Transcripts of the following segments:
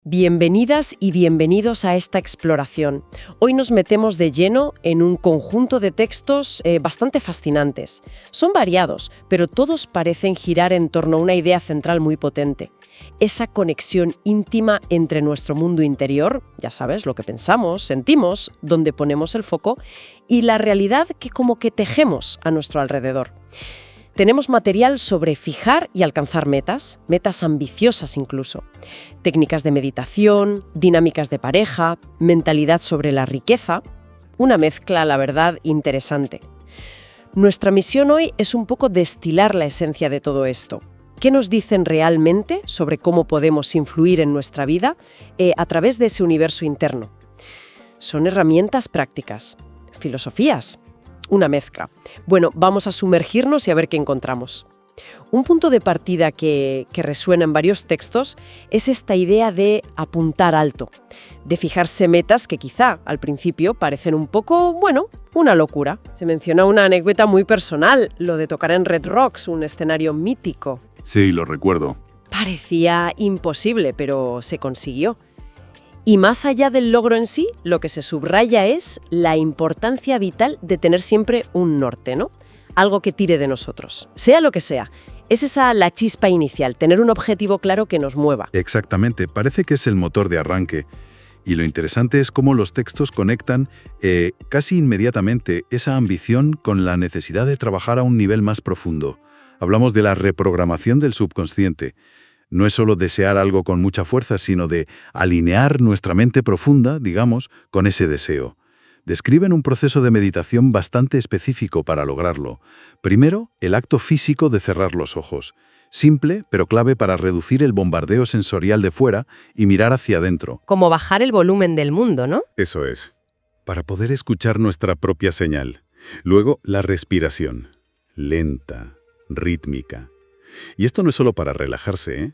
Bienvenidas y bienvenidos a esta exploración. Hoy nos metemos de lleno en un conjunto de textos bastante fascinantes. Son variados, pero todos parecen girar en torno a una idea central muy potente. Esa conexión íntima entre nuestro mundo interior, ya sabes, lo que pensamos, sentimos, donde ponemos el foco, y la realidad que como que tejemos a nuestro alrededor. Tenemos material sobre fijar y alcanzar metas ambiciosas incluso, técnicas de meditación, dinámicas de pareja, mentalidad sobre la riqueza, una mezcla, la verdad, interesante. Nuestra misión hoy es un poco destilar la esencia de todo esto. ¿Qué nos dicen realmente sobre cómo podemos influir en nuestra vida a través de ese universo interno? Son herramientas prácticas, filosofías, una mezcla. Bueno, vamos a sumergirnos y a ver qué encontramos. Un punto de partida que resuena en varios textos es esta idea de apuntar alto, de fijarse metas que quizá al principio parecen un poco, una locura. Se menciona una anécdota muy personal, lo de tocar en Red Rocks, un escenario mítico. Sí, lo recuerdo. Parecía imposible, pero se consiguió. Y más allá del logro en sí, lo que se subraya es la importancia vital de tener siempre un norte, ¿no? Algo que tire de nosotros. Sea lo que sea, es esa la chispa inicial, tener un objetivo claro que nos mueva. Exactamente, parece que es el motor de arranque. Y lo interesante es cómo los textos conectan casi inmediatamente esa ambición con la necesidad de trabajar a un nivel más profundo. Hablamos de la reprogramación del subconsciente. No es solo desear algo con mucha fuerza, sino de alinear nuestra mente profunda, digamos, con ese deseo. Describen un proceso de meditación bastante específico para lograrlo. Primero, el acto físico de cerrar los ojos. Simple, pero clave para reducir el bombardeo sensorial de fuera y mirar hacia adentro. Como bajar el volumen del mundo, ¿no? Eso es, para poder escuchar nuestra propia señal. Luego, la respiración. Lenta, rítmica. Y esto no es solo para relajarse, ¿eh?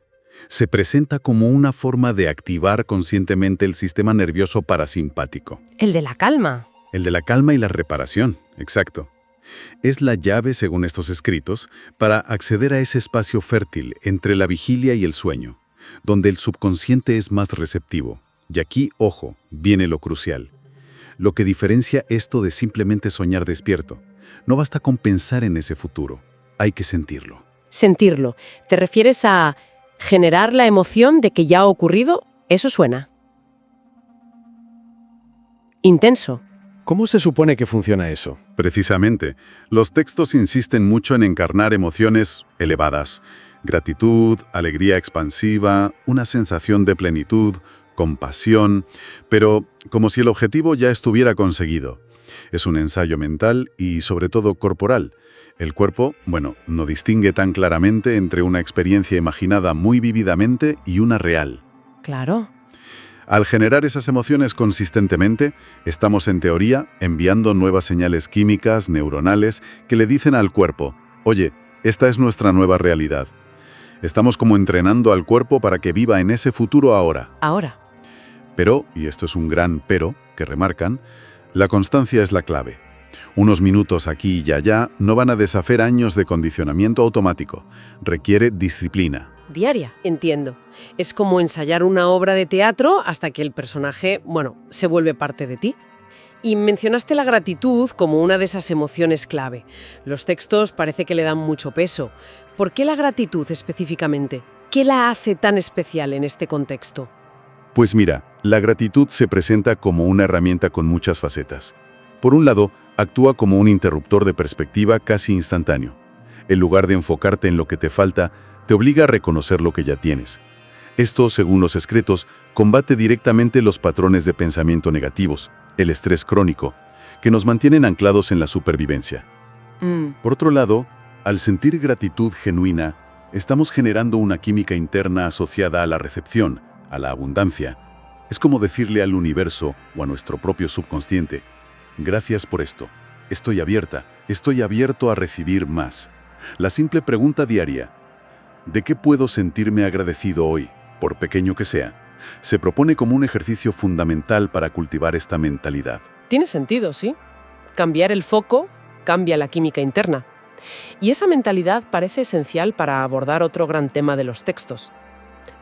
Se presenta como una forma de activar conscientemente el sistema nervioso parasimpático. El de la calma. El de la calma y la reparación, exacto. Es la llave, según estos escritos, para acceder a ese espacio fértil entre la vigilia y el sueño, donde el subconsciente es más receptivo. Y aquí, ojo, viene lo crucial. Lo que diferencia esto de simplemente soñar despierto. No basta con pensar en ese futuro, hay que sentirlo. Sentirlo. ¿Te refieres a generar la emoción de que ya ha ocurrido? Eso suena intenso. ¿Cómo se supone que funciona eso? Precisamente, los textos insisten mucho en encarnar emociones elevadas. Gratitud, alegría expansiva, una sensación de plenitud, compasión, pero como si el objetivo ya estuviera conseguido. Es un ensayo mental y, sobre todo, corporal. El cuerpo, no distingue tan claramente entre una experiencia imaginada muy vívidamente y una real. Claro. Al generar esas emociones consistentemente, estamos en teoría enviando nuevas señales químicas, neuronales, que le dicen al cuerpo, oye, esta es nuestra nueva realidad. Estamos como entrenando al cuerpo para que viva en ese futuro ahora. Ahora. Pero, y esto es un gran pero que remarcan, la constancia es la clave. Unos minutos aquí y allá no van a deshacer años de condicionamiento automático. Requiere disciplina. Diaria, entiendo. Es como ensayar una obra de teatro hasta que el personaje, se vuelve parte de ti. Y mencionaste la gratitud como una de esas emociones clave. Los textos parece que le dan mucho peso. ¿Por qué la gratitud específicamente? ¿Qué la hace tan especial en este contexto? Pues mira, la gratitud se presenta como una herramienta con muchas facetas. Por un lado, actúa como un interruptor de perspectiva casi instantáneo. En lugar de enfocarte en lo que te falta, te obliga a reconocer lo que ya tienes. Esto, según los escritos, combate directamente los patrones de pensamiento negativos, el estrés crónico, que nos mantienen anclados en la supervivencia. Por otro lado, al sentir gratitud genuina, estamos generando una química interna asociada a la recepción, a la abundancia. Es como decirle al universo o a nuestro propio subconsciente, gracias por esto, estoy abierto a recibir más. La simple pregunta diaria, ¿de qué puedo sentirme agradecido hoy, por pequeño que sea? Se propone como un ejercicio fundamental para cultivar esta mentalidad. Tiene sentido, sí. Cambiar el foco cambia la química interna. Y esa mentalidad parece esencial para abordar otro gran tema de los textos,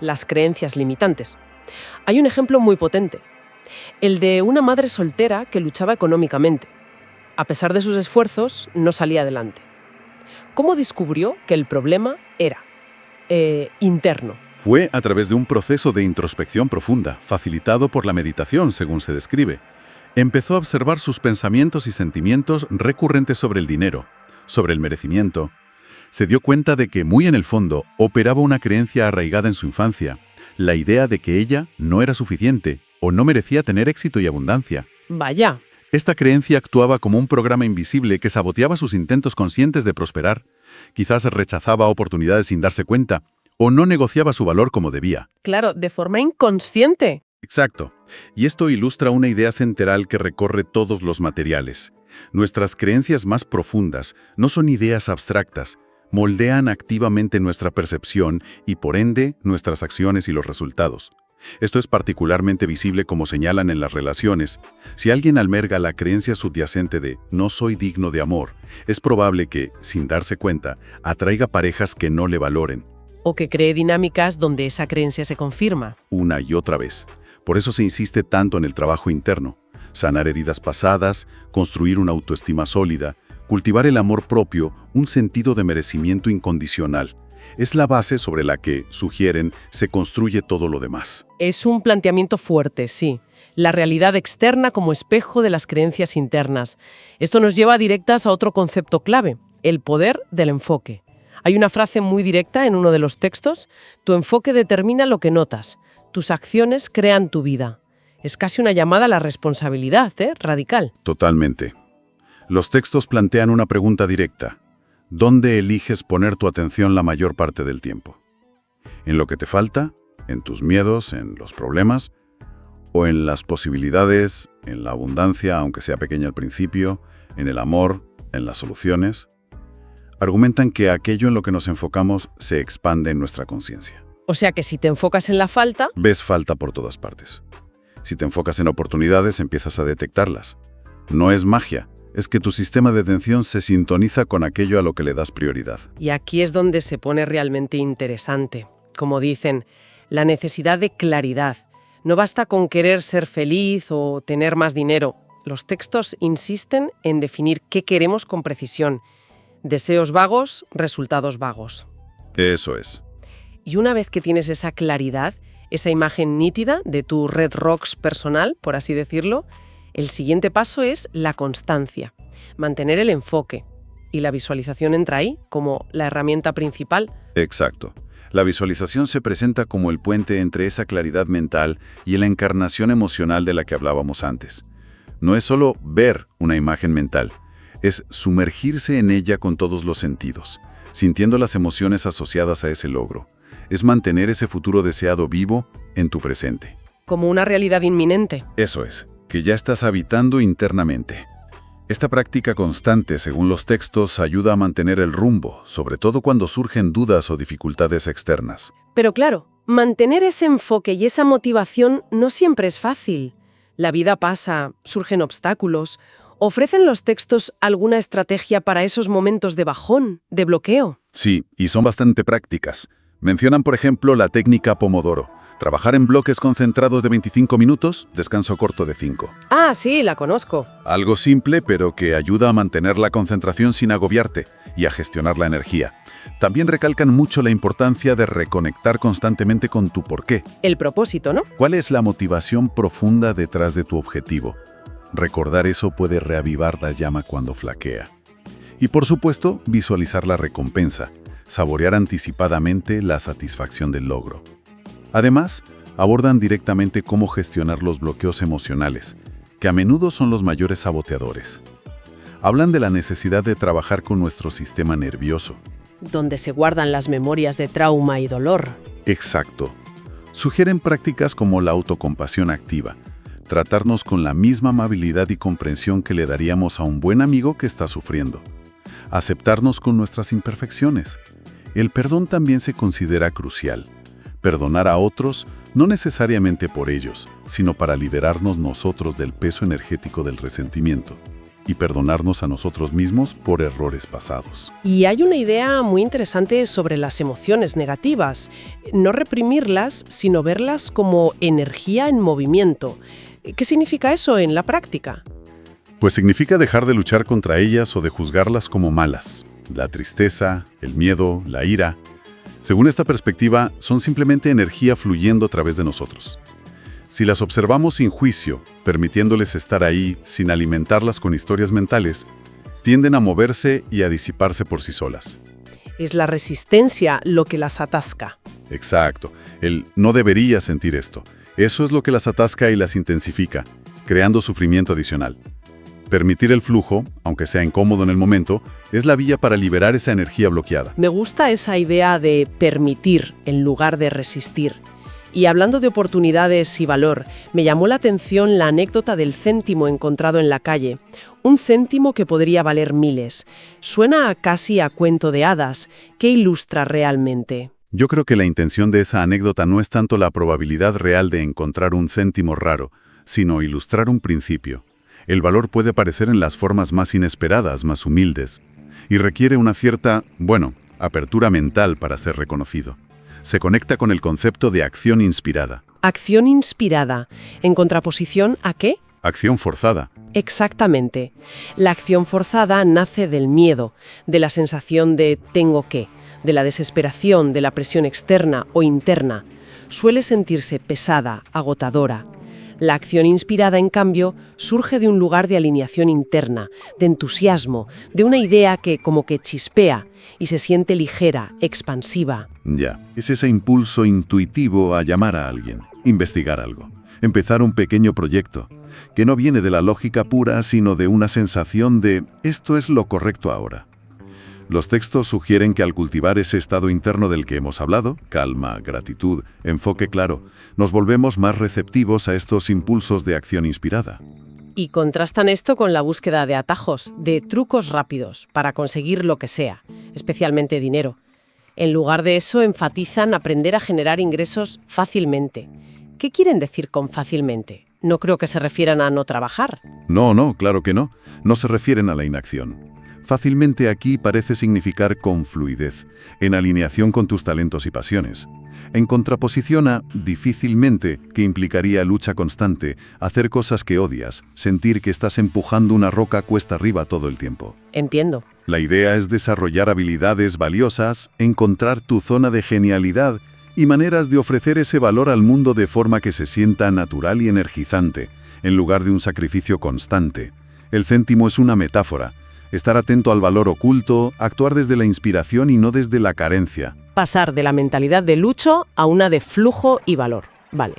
las creencias limitantes. Hay un ejemplo muy potente, el de una madre soltera que luchaba económicamente. A pesar de sus esfuerzos, no salía adelante. ¿Cómo descubrió que el problema era interno? Fue a través de un proceso de introspección profunda, facilitado por la meditación, según se describe. Empezó a observar sus pensamientos y sentimientos recurrentes sobre el dinero, sobre el merecimiento. Se dio cuenta de que, muy en el fondo, operaba una creencia arraigada en su infancia, la idea de que ella no era suficiente o no merecía tener éxito y abundancia. Vaya, Esta creencia actuaba como un programa invisible que saboteaba sus intentos conscientes de prosperar. Quizás rechazaba oportunidades sin darse cuenta, o no negociaba su valor como debía. claro, de forma inconsciente. Exacto. Y esto ilustra una idea central que recorre todos los materiales. Nuestras creencias más profundas no son ideas abstractas, moldean activamente nuestra percepción y, por ende, nuestras acciones y los resultados. Esto es particularmente visible como señalan en las relaciones. Si alguien alberga la creencia subyacente de «no soy digno de amor», es probable que, sin darse cuenta, atraiga parejas que no le valoren, O que cree dinámicas donde esa creencia se confirma. una y otra vez. Por eso se insiste tanto en el trabajo interno. Sanar heridas pasadas, construir una autoestima sólida, cultivar el amor propio, un sentido de merecimiento incondicional. Es la base sobre la que, sugieren, se construye todo lo demás. Es un planteamiento fuerte, sí. La realidad externa como espejo de las creencias internas. Esto nos lleva directas a otro concepto clave, el poder del enfoque. Hay una frase muy directa en uno de los textos: tu enfoque determina lo que notas, tus acciones crean tu vida. Es casi una llamada a la responsabilidad, radical. Totalmente. Los textos plantean una pregunta directa. ¿Dónde eliges poner tu atención la mayor parte del tiempo? ¿En lo que te falta? ¿En tus miedos? ¿En los problemas? ¿O en las posibilidades? ¿En la abundancia, aunque sea pequeña al principio? ¿En el amor? ¿En las soluciones? Argumentan que aquello en lo que nos enfocamos se expande en nuestra conciencia. O sea que si te enfocas en la falta, Ves falta por todas partes. Si te enfocas en oportunidades, empiezas a detectarlas. No es magia, es que tu sistema de atención se sintoniza con aquello a lo que le das prioridad. y aquí es donde se pone realmente interesante. Como dicen, la necesidad de claridad. No basta con querer ser feliz o tener más dinero. Los textos insisten en definir qué queremos con precisión. Deseos vagos, resultados vagos. Eso es. Y una vez que tienes esa claridad, esa imagen nítida de tu red rocks personal, por así decirlo, el siguiente paso es la constancia, mantener el enfoque. Y la visualización entra ahí como la herramienta principal. Exacto. La visualización se presenta como el puente entre esa claridad mental y la encarnación emocional de la que hablábamos antes. No es solo ver una imagen mental, es sumergirse en ella con todos los sentidos, sintiendo las emociones asociadas a ese logro. Es mantener ese futuro deseado vivo en tu presente. Como una realidad inminente. Eso es, que ya estás habitando internamente. Esta práctica constante, según los textos, ayuda a mantener el rumbo, sobre todo cuando surgen dudas o dificultades externas. Pero claro, mantener ese enfoque y esa motivación no siempre es fácil. La vida pasa, surgen obstáculos. ¿Ofrecen los textos alguna estrategia para esos momentos de bajón, de bloqueo? Sí, y son bastante prácticas. Mencionan, por ejemplo, la técnica Pomodoro. Trabajar en bloques concentrados de 25 minutos, descanso corto de 5. Ah, sí, la conozco. Algo simple, pero que ayuda a mantener la concentración sin agobiarte y a gestionar la energía. También recalcan mucho la importancia de reconectar constantemente con tu porqué. El propósito, ¿no? ¿Cuál es la motivación profunda detrás de tu objetivo? Recordar eso puede reavivar la llama cuando flaquea. Y por supuesto, visualizar la recompensa, saborear anticipadamente la satisfacción del logro. Además, abordan directamente cómo gestionar los bloqueos emocionales, que a menudo son los mayores saboteadores. Hablan de la necesidad de trabajar con nuestro sistema nervioso. Donde se guardan las memorias de trauma y dolor. Exacto. Sugieren prácticas como la autocompasión activa, tratarnos con la misma amabilidad y comprensión que le daríamos a un buen amigo que está sufriendo. Aceptarnos con nuestras imperfecciones. El perdón también se considera crucial. Perdonar a otros, no necesariamente por ellos, sino para liberarnos nosotros del peso energético del resentimiento. y perdonarnos a nosotros mismos por errores pasados. Y hay una idea muy interesante sobre las emociones negativas. No reprimirlas, sino verlas como energía en movimiento. ¿Qué significa eso en la práctica? Pues significa dejar de luchar contra ellas o de juzgarlas como malas. La tristeza, el miedo, la ira. Según esta perspectiva, son simplemente energía fluyendo a través de nosotros. Si las observamos sin juicio, permitiéndoles estar ahí sin alimentarlas con historias mentales, tienden a moverse y a disiparse por sí solas. Es la resistencia lo que las atasca. Exacto. El no debería sentir esto. Eso es lo que las atasca y las intensifica, creando sufrimiento adicional. Permitir el flujo, aunque sea incómodo en el momento, es la vía para liberar esa energía bloqueada. Me gusta esa idea de permitir en lugar de resistir. Y hablando de oportunidades y valor, me llamó la atención la anécdota del céntimo encontrado en la calle. Un céntimo que podría valer miles. Suena casi a cuento de hadas. ¿Qué ilustra realmente? Yo creo que la intención de esa anécdota no es tanto la probabilidad real de encontrar un céntimo raro, sino ilustrar un principio. El valor puede aparecer en las formas más inesperadas, más humildes, y requiere una cierta, apertura mental para ser reconocido. Se conecta con el concepto de acción inspirada. Acción inspirada. ¿En contraposición a qué? Acción forzada. Exactamente. La acción forzada nace del miedo, de la sensación de tengo que, de la desesperación, de la presión externa o interna. Suele sentirse pesada, agotadora. La acción inspirada, en cambio, surge de un lugar de alineación interna, de entusiasmo, de una idea que como que chispea y se siente ligera, expansiva. Ya, es ese impulso intuitivo a llamar a alguien, investigar algo, empezar un pequeño proyecto, que no viene de la lógica pura, sino de una sensación de esto es lo correcto ahora. Los textos sugieren que al cultivar ese estado interno del que hemos hablado, calma, gratitud, enfoque claro, nos volvemos más receptivos a estos impulsos de acción inspirada. Y contrastan esto con la búsqueda de atajos, de trucos rápidos, para conseguir lo que sea, especialmente dinero. En lugar de eso, enfatizan aprender a generar ingresos fácilmente. ¿Qué quieren decir con fácilmente? No creo que se refieran a no trabajar. No, claro que no. No se refieren a la inacción. Fácilmente aquí parece significar con fluidez, en alineación con tus talentos y pasiones. En contraposición a difícilmente, que implicaría lucha constante, hacer cosas que odias, sentir que estás empujando una roca cuesta arriba todo el tiempo. Entiendo. La idea es desarrollar habilidades valiosas, encontrar tu zona de genialidad y maneras de ofrecer ese valor al mundo de forma que se sienta natural y energizante, en lugar de un sacrificio constante. El céntimo es una metáfora. Estar atento al valor oculto, actuar desde la inspiración y no desde la carencia. Pasar de la mentalidad de lucho a una de flujo y valor. Vale.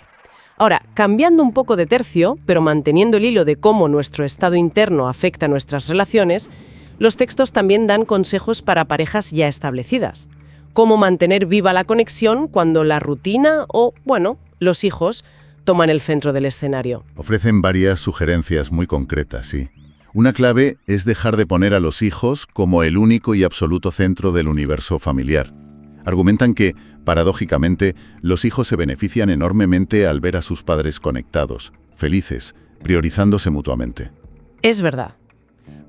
Ahora, cambiando un poco de tercio, pero manteniendo el hilo de cómo nuestro estado interno afecta nuestras relaciones, los textos también dan consejos para parejas ya establecidas. Cómo mantener viva la conexión cuando la rutina o, los hijos toman el centro del escenario. Ofrecen varias sugerencias muy concretas, sí. Una clave es dejar de poner a los hijos como el único y absoluto centro del universo familiar. Argumentan que, paradójicamente, los hijos se benefician enormemente al ver a sus padres conectados, felices, priorizándose mutuamente. Es verdad.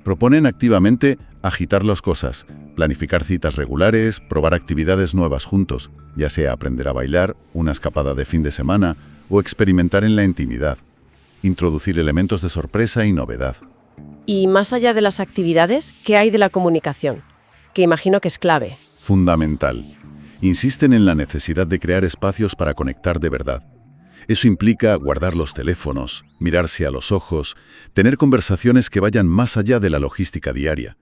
Proponen activamente agitar las cosas, planificar citas regulares, probar actividades nuevas juntos, ya sea aprender a bailar, una escapada de fin de semana o experimentar en la intimidad. Introducir elementos de sorpresa y novedad. Y más allá de las actividades, ¿qué hay de la comunicación? Que imagino que es clave. Fundamental. Insisten en la necesidad de crear espacios para conectar de verdad. Eso implica guardar los teléfonos, mirarse a los ojos, tener conversaciones que vayan más allá de la logística diaria.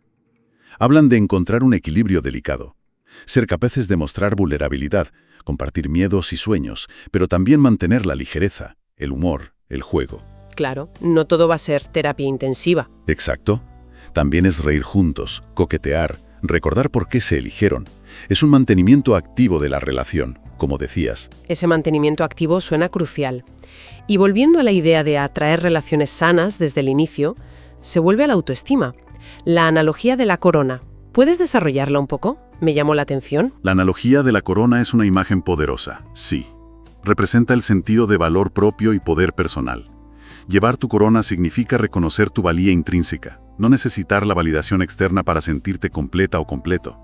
Hablan de encontrar un equilibrio delicado. Ser capaces de mostrar vulnerabilidad, compartir miedos y sueños, pero también mantener la ligereza, el humor, el juego. Claro, no todo va a ser terapia intensiva. Exacto. También es reír juntos, coquetear, recordar por qué se eligieron. Es un mantenimiento activo de la relación, como decías. Ese mantenimiento activo suena crucial. Y volviendo a la idea de atraer relaciones sanas desde el inicio, se vuelve a la autoestima. La analogía de la corona. ¿Puedes desarrollarla un poco? Me llamó la atención. La analogía de la corona es una imagen poderosa, sí. Representa el sentido de valor propio y poder personal. Llevar tu corona significa reconocer tu valía intrínseca, no necesitar la validación externa para sentirte completa o completo.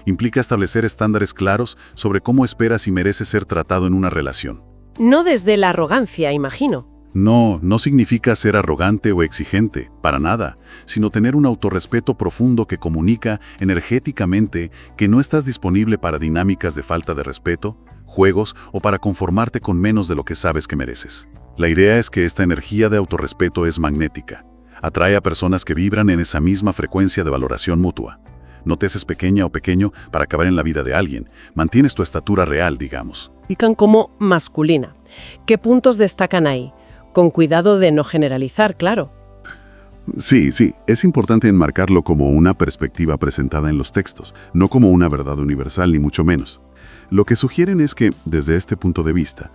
Implica establecer estándares claros sobre cómo esperas y mereces ser tratado en una relación. No desde la arrogancia, imagino. No significa ser arrogante o exigente, para nada, sino tener un autorrespeto profundo que comunica energéticamente que no estás disponible para dinámicas de falta de respeto, juegos o para conformarte con menos de lo que sabes que mereces. La idea es que esta energía de autorrespeto es magnética. Atrae a personas que vibran en esa misma frecuencia de valoración mutua. No te haces pequeña o pequeño para acabar en la vida de alguien. Mantienes tu estatura real, digamos. Indican como masculina. ¿Qué puntos destacan ahí? Con cuidado de no generalizar, claro. Sí, es importante enmarcarlo como una perspectiva presentada en los textos, no como una verdad universal ni mucho menos. Lo que sugieren es que, desde este punto de vista,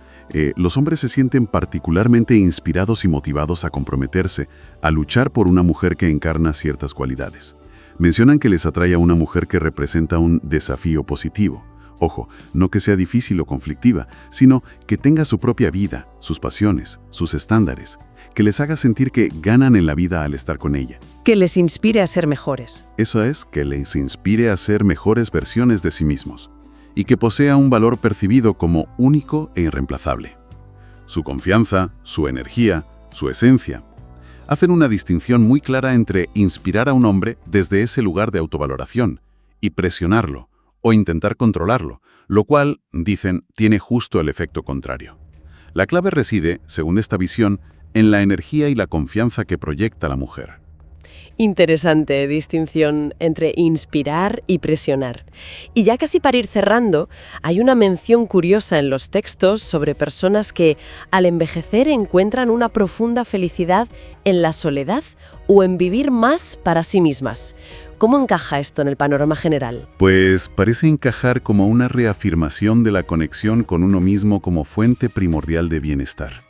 los hombres se sienten particularmente inspirados y motivados a comprometerse, a luchar por una mujer que encarna ciertas cualidades. Mencionan que les atrae a una mujer que representa un desafío positivo. Ojo, no que sea difícil o conflictiva, sino que tenga su propia vida, sus pasiones, sus estándares, que les haga sentir que ganan en la vida al estar con ella. Que les inspire a ser mejores. Eso es, que les inspire a ser mejores versiones de sí mismos, y que posea un valor percibido como único e irreemplazable. Su confianza, su energía, su esencia, hacen una distinción muy clara entre inspirar a un hombre desde ese lugar de autovaloración y presionarlo o intentar controlarlo, lo cual, dicen, tiene justo el efecto contrario. La clave reside, según esta visión, en la energía y la confianza que proyecta la mujer. Interesante distinción entre inspirar y presionar. Y ya casi para ir cerrando, hay una mención curiosa en los textos sobre personas que, al envejecer, encuentran una profunda felicidad en la soledad o en vivir más para sí mismas. ¿Cómo encaja esto en el panorama general? Pues parece encajar como una reafirmación de la conexión con uno mismo como fuente primordial de bienestar.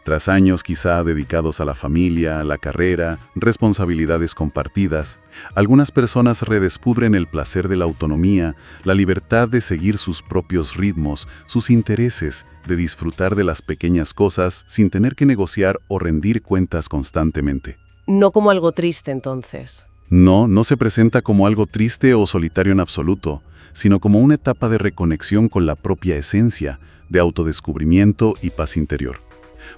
Tras años quizá dedicados a la familia, la carrera, responsabilidades compartidas, algunas personas redescubren el placer de la autonomía, la libertad de seguir sus propios ritmos, sus intereses, de disfrutar de las pequeñas cosas sin tener que negociar o rendir cuentas constantemente. No como algo triste, entonces. No se presenta como algo triste o solitario en absoluto, sino como una etapa de reconexión con la propia esencia, de autodescubrimiento y paz interior.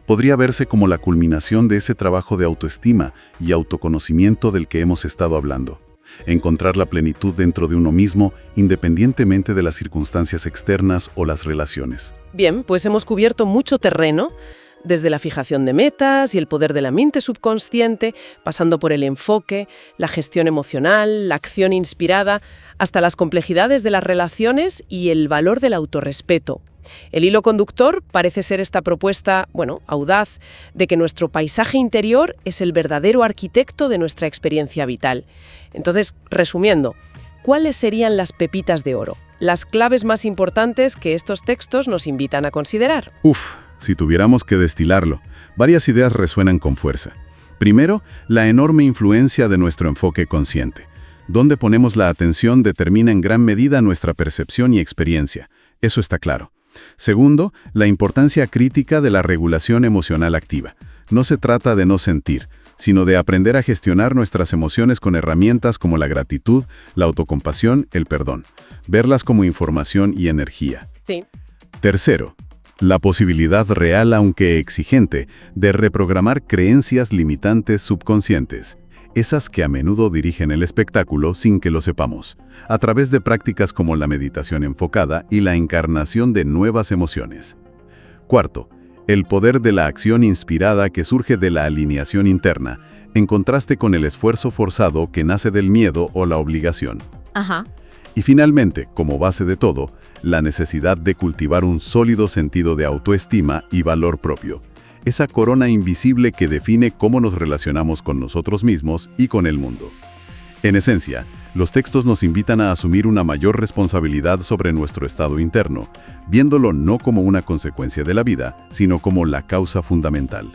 Podría verse como la culminación de ese trabajo de autoestima y autoconocimiento del que hemos estado hablando. Encontrar la plenitud dentro de uno mismo, independientemente de las circunstancias externas o las relaciones. Bien, pues hemos cubierto mucho terreno, desde la fijación de metas y el poder de la mente subconsciente, pasando por el enfoque, la gestión emocional, la acción inspirada, hasta las complejidades de las relaciones y el valor del autorrespeto. El hilo conductor parece ser esta propuesta, audaz, de que nuestro paisaje interior es el verdadero arquitecto de nuestra experiencia vital. Entonces, resumiendo, ¿cuáles serían las pepitas de oro? Las claves más importantes que estos textos nos invitan a considerar. Si tuviéramos que destilarlo, varias ideas resuenan con fuerza. Primero, la enorme influencia de nuestro enfoque consciente. Donde ponemos la atención determina en gran medida nuestra percepción y experiencia. Eso está claro. Segundo, la importancia crítica de la regulación emocional activa. No se trata de no sentir, sino de aprender a gestionar nuestras emociones con herramientas como la gratitud, la autocompasión, el perdón. Verlas como información y energía. Sí. Tercero, la posibilidad real, aunque exigente, de reprogramar creencias limitantes subconscientes. Esas que a menudo dirigen el espectáculo sin que lo sepamos, a través de prácticas como la meditación enfocada y la encarnación de nuevas emociones. Cuarto, el poder de la acción inspirada que surge de la alineación interna, en contraste con el esfuerzo forzado que nace del miedo o la obligación. Y finalmente, como base de todo, la necesidad de cultivar un sólido sentido de autoestima y valor propio. Esa corona invisible que define cómo nos relacionamos con nosotros mismos y con el mundo. En esencia, los textos nos invitan a asumir una mayor responsabilidad sobre nuestro estado interno, viéndolo no como una consecuencia de la vida, sino como la causa fundamental.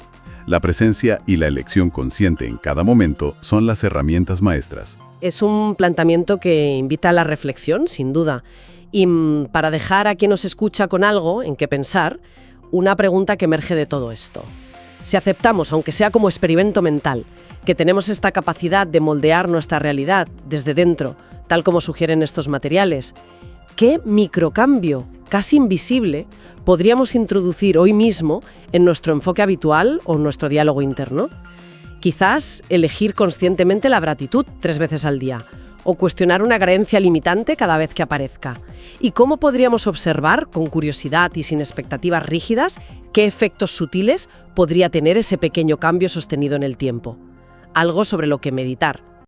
La presencia y la elección consciente en cada momento son las herramientas maestras. Es un planteamiento que invita a la reflexión, sin duda. Y para dejar a quien nos escucha con algo en qué pensar, una pregunta que emerge de todo esto. Si aceptamos, aunque sea como experimento mental, que tenemos esta capacidad de moldear nuestra realidad desde dentro, tal como sugieren estos materiales, ¿qué microcambio, casi invisible, podríamos introducir hoy mismo en nuestro enfoque habitual o en nuestro diálogo interno? Quizás elegir conscientemente la gratitud 3 veces al día, o cuestionar una creencia limitante cada vez que aparezca. ¿Y cómo podríamos observar, con curiosidad y sin expectativas rígidas, qué efectos sutiles podría tener ese pequeño cambio sostenido en el tiempo? Algo sobre lo que meditar.